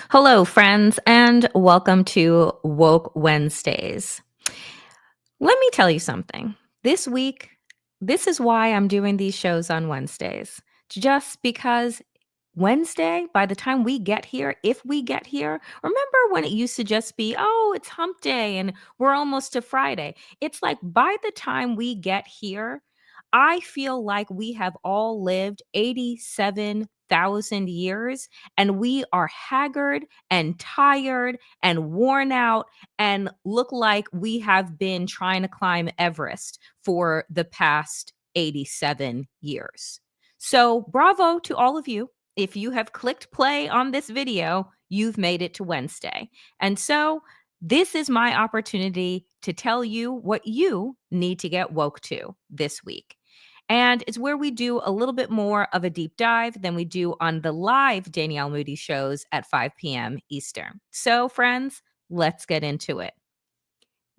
Hello, friends, and welcome to Woke Wednesdays. Let me tell you something. This week, this is why I'm doing these shows on Wednesdays. Just because Wednesday, by the time we get here, if we get here, remember when it used to just be, oh, it's hump day and we're almost to Friday? It's like by the time we get here, I feel like we have all lived 87,000 years and we are haggard and tired and worn out and look like we have been trying to climb Everest for the past 87 years. So, bravo to all of you. If you have clicked play on this video, you've made it to Wednesday. And so, this is my opportunity to tell you what you need to get woke to this week. And it's where we do a little bit more of a deep dive than we do on the live Danielle Moodie shows at 5 p.m. Eastern. So, friends, let's get into it.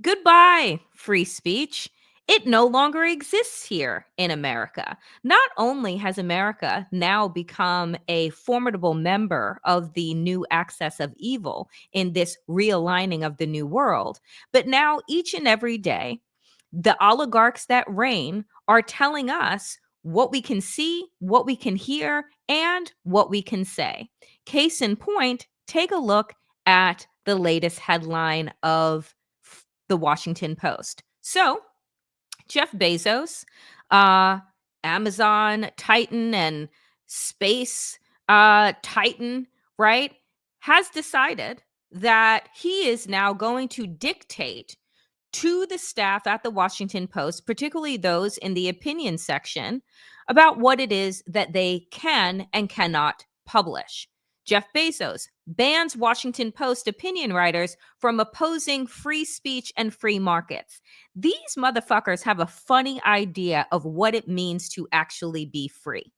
Goodbye, free speech. It no longer exists here in America. Not only has America now become a formidable member of the new axis of evil in this realigning of the new world, but now each and every day, the oligarchs that reign are telling us what we can see, what we can hear, and what we can say. Case in point, take a look at the latest headline of the Washington Post. So, Jeff Bezos, uh, Amazon Titan and space Titan, right, has decided that he is now going to dictate to the staff at the Washington Post, particularly those in the opinion section, about what it is that they can and cannot publish. Jeff Bezos bans Washington Post opinion writers from opposing free speech and free markets. These motherfuckers have a funny idea of what it means to actually be free.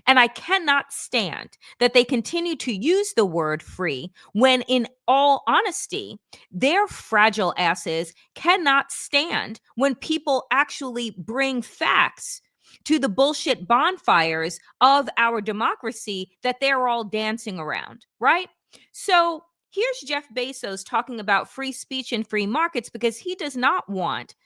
And I cannot stand that they continue to use the word free when, in all honesty, their fragile asses cannot stand when people actually bring facts to the bullshit bonfires of our democracy that they're all dancing around, right? So here's Jeff Bezos talking about free speech and free markets because he does not want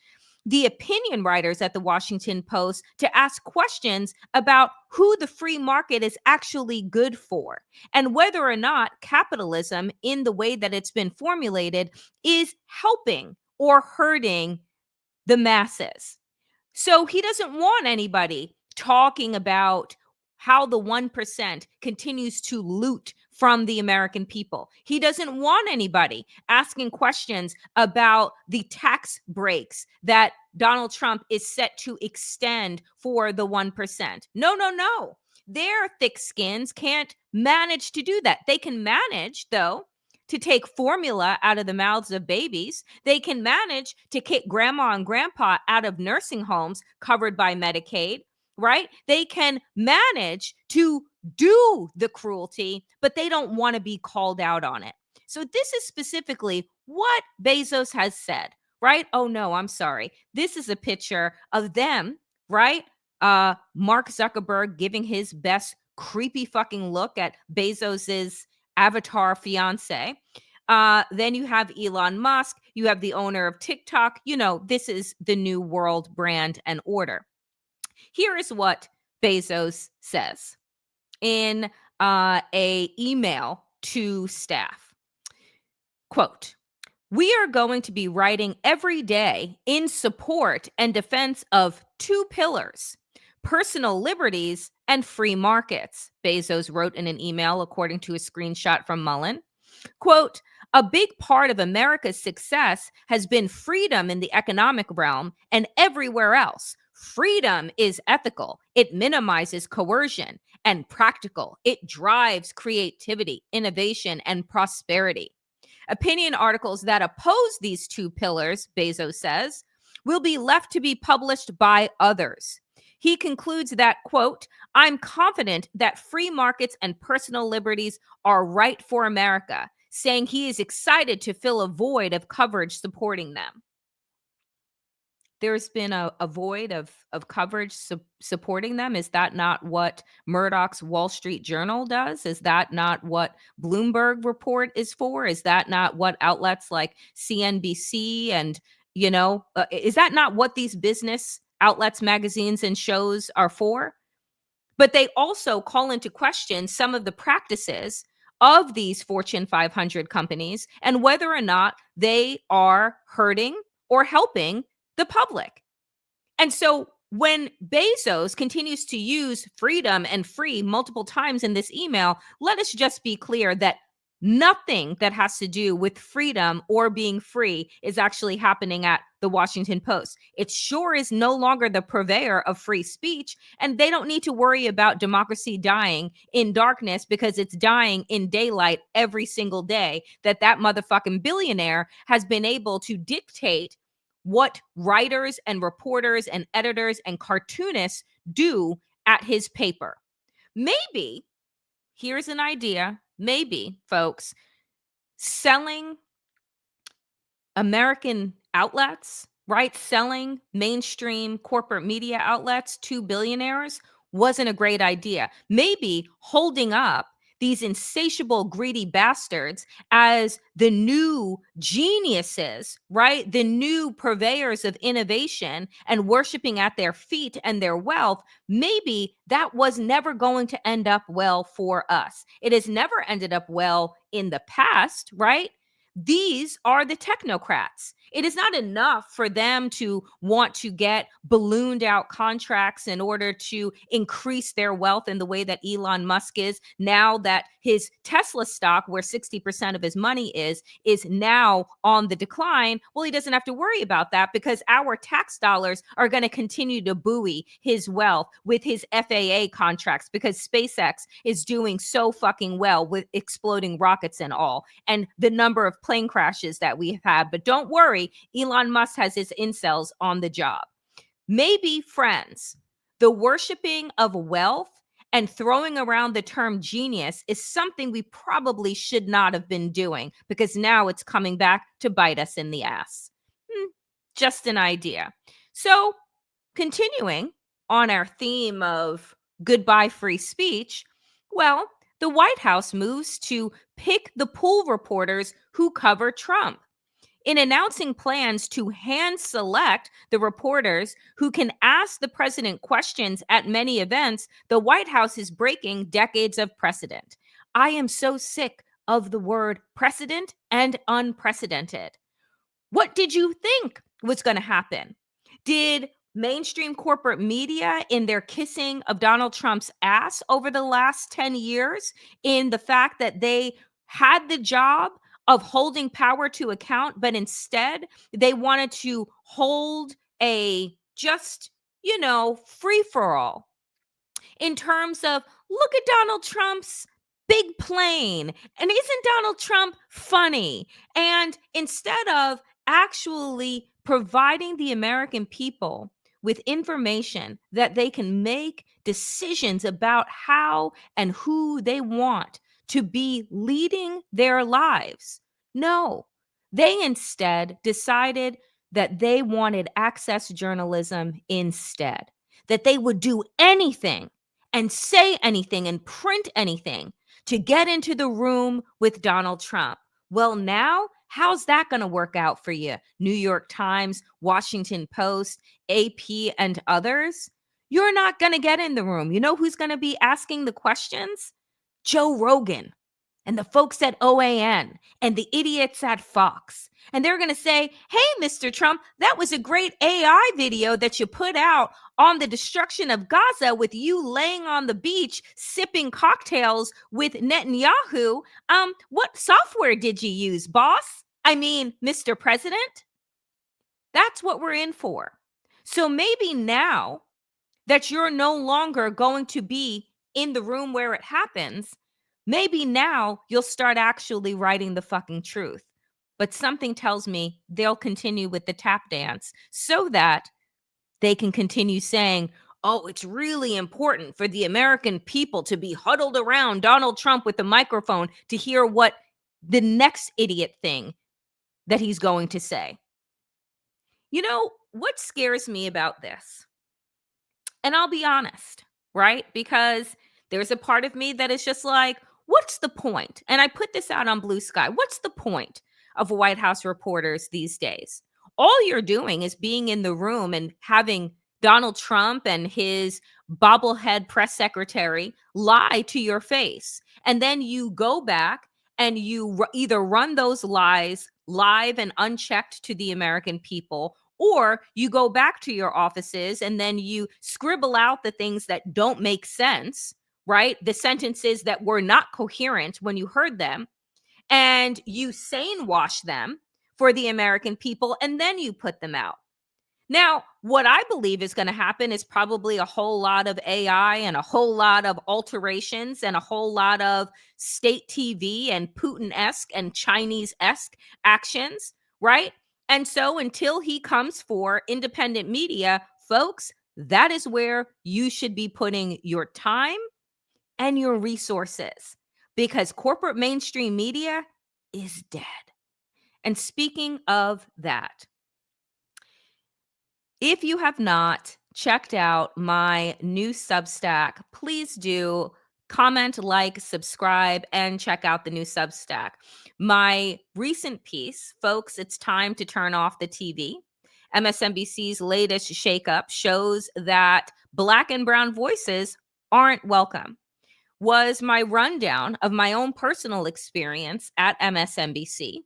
the opinion writers at the Washington Post to ask questions about who the free market is actually good for and whether or not capitalism, in the way that it's been formulated, is helping or hurting the masses. So he doesn't want anybody talking about how the 1% continues to loot from the American people. He doesn't want anybody asking questions about the tax breaks that Donald Trump is set to extend for the 1%. No, no, no. Their thick skins can't manage to do that. They can manage, though, to take formula out of the mouths of babies. They can manage to kick grandma and grandpa out of nursing homes covered by Medicaid, right? They can manage to do the cruelty, but they don't want to be called out on it. So this is specifically what Bezos has said, right? Oh no, I'm sorry. This is a picture of them, right? Mark Zuckerberg giving his best creepy fucking look at Bezos's avatar fiance. Then you have Elon Musk, you have the owner of TikTok. You know, this is the new world brand and order. Here is what Bezos says in a email to staff. Quote, "We are going to be writing every day in support and defense of two pillars, personal liberties and free markets," Bezos wrote in an email, according to a screenshot from Mullen. Quote, "A big part of America's success has been freedom in the economic realm and everywhere else. Freedom is ethical. It minimizes coercion and practical. It drives creativity, innovation, and prosperity. Opinion articles that oppose these two pillars," Bezos says, "will be left to be published by others." He concludes that, quote, "I'm confident that free markets and personal liberties are right for America," saying he is excited to fill a void of coverage supporting them. there's been a void of coverage supporting them? Is that not what Murdoch's Wall Street Journal does? Is that not what Bloomberg Report is for? Is that not what outlets like CNBC and, is that not what these business outlets, magazines, and shows are for? But they also call into question some of the practices of these Fortune 500 companies and whether or not they are hurting or helping the public. And so when Bezos continues to use freedom and free multiple times in this email, let us just be clear that nothing that has to do with freedom or being free is actually happening at the Washington Post. It sure is no longer the purveyor of free speech, and they don't need to worry about democracy dying in darkness because it's dying in daylight every single day that motherfucking billionaire has been able to dictate what writers and reporters and editors and cartoonists do at his paper. Maybe, here's an idea, maybe, folks, selling American outlets, right? Selling mainstream corporate media outlets to billionaires wasn't a great idea. Maybe holding up these insatiable, greedy bastards as the new geniuses, right? The new purveyors of innovation and worshiping at their feet and their wealth, maybe that was never going to end up well for us. It has never ended up well in the past, right? These are the technocrats. It is not enough for them to want to get ballooned out contracts in order to increase their wealth in the way that Elon Musk is. Now that his Tesla stock, where 60% of his money is now on the decline, well, he doesn't have to worry about that because our tax dollars are going to continue to buoy his wealth with his FAA contracts because SpaceX is doing so fucking well with exploding rockets and all, and the number of plane crashes that we've had. But don't worry, Elon Musk has his incels on the job. Maybe, friends, the worshiping of wealth and throwing around the term genius is something we probably should not have been doing because now it's coming back to bite us in the ass. Just an idea. So, continuing on our theme of goodbye free speech, well, the White House moves to pick the pool reporters who cover Trump. In announcing plans to hand select the reporters who can ask the president questions at many events, the White House is breaking decades of precedent. I am so sick of the word precedent and unprecedented. What did you think was going to happen? Did mainstream corporate media, in their kissing of Donald Trump's ass over the last 10 years, in the fact that they had the job of holding power to account, but instead they wanted to hold a just, free for all in terms of look at Donald Trump's big plane. And isn't Donald Trump funny? And instead of actually providing the American people with information that they can make decisions about how and who they want to be leading their lives, no, they instead decided that they wanted access journalism instead, that they would do anything and say anything and print anything to get into the room with Donald Trump. Well, now, how's that going to work out for you? New York Times, Washington Post, AP, and others? You're not going to get in the room. You know who's going to be asking the questions? Joe Rogan and the folks at OAN and the idiots at Fox. And they're going to say, hey, Mr. Trump, that was a great AI video that you put out on the destruction of Gaza with you laying on the beach sipping cocktails with Netanyahu. What software did you use, boss? I mean, Mr. President? That's what we're in for. So maybe now that you're no longer going to be in the room where it happens, maybe now you'll start actually writing the fucking truth. But something tells me they'll continue with the tap dance so that they can continue saying, oh, it's really important for the American people to be huddled around Donald Trump with the microphone to hear what the next idiot thing that he's going to say. what scares me about this, and I'll be honest, right? Because there's a part of me that is just like, what's the point? And I put this out on Blue Sky. What's the point of White House reporters these days? All you're doing is being in the room and having Donald Trump and his bobblehead press secretary lie to your face. And then you go back and you either run those lies live and unchecked to the American people, or you go back to your offices and then you scribble out the things that don't make sense, right? The sentences that were not coherent when you heard them, and you sane wash them for the American people, and then you put them out. Now, what I believe is going to happen is probably a whole lot of AI and a whole lot of alterations and a whole lot of state TV and Putin-esque and Chinese-esque actions, right? And so until he comes for independent media, folks, that is where you should be putting your time and your resources, because corporate mainstream media is dead. And speaking of that, if you have not checked out my new Substack, please do comment, like, subscribe, and check out the new Substack. My recent piece, folks, it's time to turn off the TV. MSNBC's latest shakeup shows that Black and brown voices aren't welcome, was my rundown of my own personal experience at MSNBC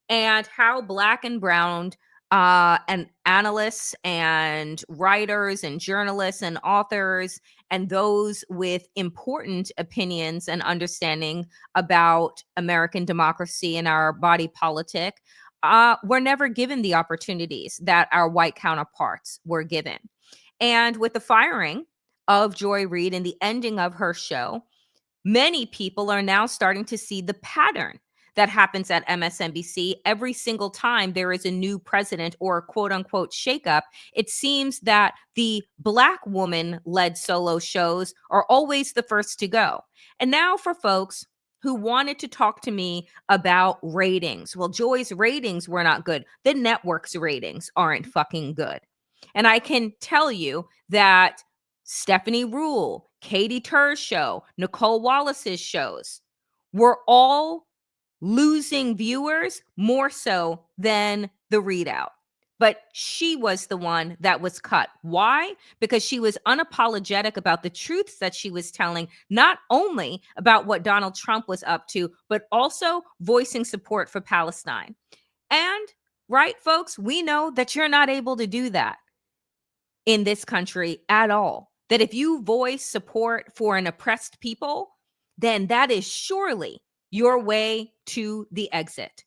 and how Black and brown and analysts and writers and journalists and authors and those with important opinions and understanding about American democracy and our body politic were never given the opportunities that our white counterparts were given. And with the firing of Joy Reid and the ending of her show, many people are now starting to see the pattern that happens at MSNBC every single time there is a new president or quote unquote shakeup. It seems that the Black woman led solo shows are always the first to go. And now for folks who wanted to talk to me about ratings, well, Joy's ratings were not good. The network's ratings aren't fucking good. And I can tell you that Stephanie Rule, Katie Tur's show, Nicole Wallace's shows were all losing viewers more so than the readout. But she was the one that was cut. Why? Because she was unapologetic about the truths that she was telling, not only about what Donald Trump was up to, but also voicing support for Palestine. And, right, folks, we know that you're not able to do that in this country at all. That if you voice support for an oppressed people, then that is surely your way to the exit.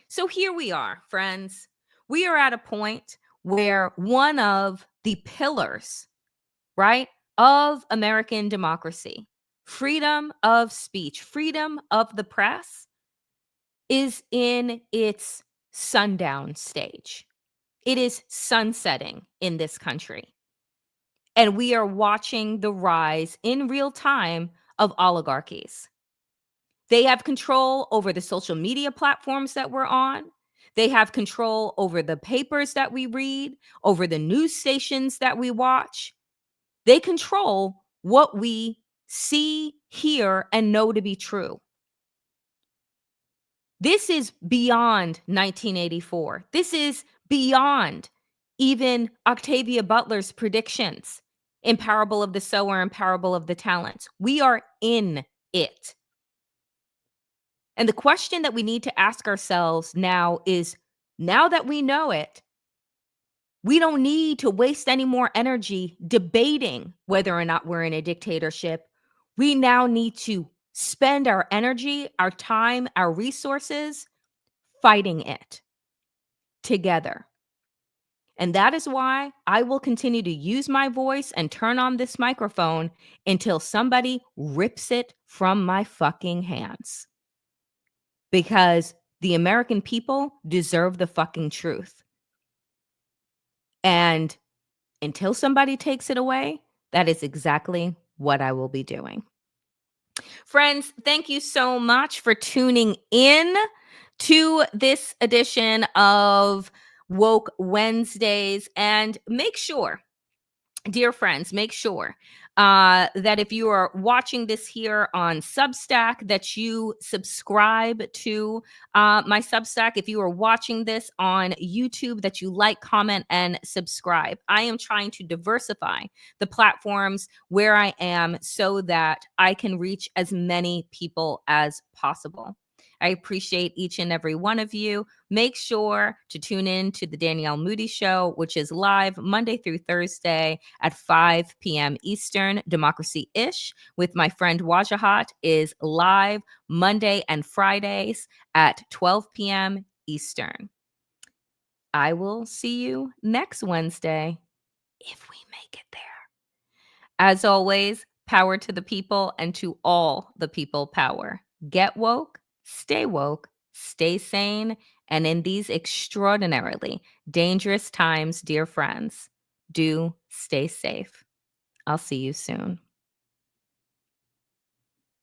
So here we are, friends. We are at a point where one of the pillars, right, of American democracy, freedom of speech, freedom of the press, is in its sundown stage. It is sunsetting in this country. And we are watching the rise in real time of oligarchies. They have control over the social media platforms that we're on. They have control over the papers that we read, over the news stations that we watch. They control what we see, hear, and know to be true. This is beyond 1984. This is beyond even Octavia Butler's predictions in Parable of the Sower and Parable of the Talents. We are in it. And the question that we need to ask ourselves now is, now that we know it, we don't need to waste any more energy debating whether or not we're in a dictatorship. We now need to spend our energy, our time, our resources fighting it together. And that is why I will continue to use my voice and turn on this microphone until somebody rips it from my fucking hands. Because the American people deserve the fucking truth. And until somebody takes it away, that is exactly what I will be doing. Friends, thank you so much for tuning in to this edition of Woke Wednesdays. And make sure, dear friends, make sure that if you are watching this here on Substack, that you subscribe to my Substack. If you are watching this on YouTube, that you like, comment, and subscribe. I am trying to diversify the platforms where I am so that I can reach as many people as possible. I appreciate each and every one of you. Make sure to tune in to the Danielle Moodie Show, which is live Monday through Thursday at 5 p.m. Eastern. Democracy Ish with my friend Wajahat is live Monday and Fridays at 12 p.m. Eastern. I will see you next Wednesday if we make it there. As always, power to the people and to all the people power. Get woke, stay sane, and in these extraordinarily dangerous times, dear friends, do stay safe. I'll see you soon.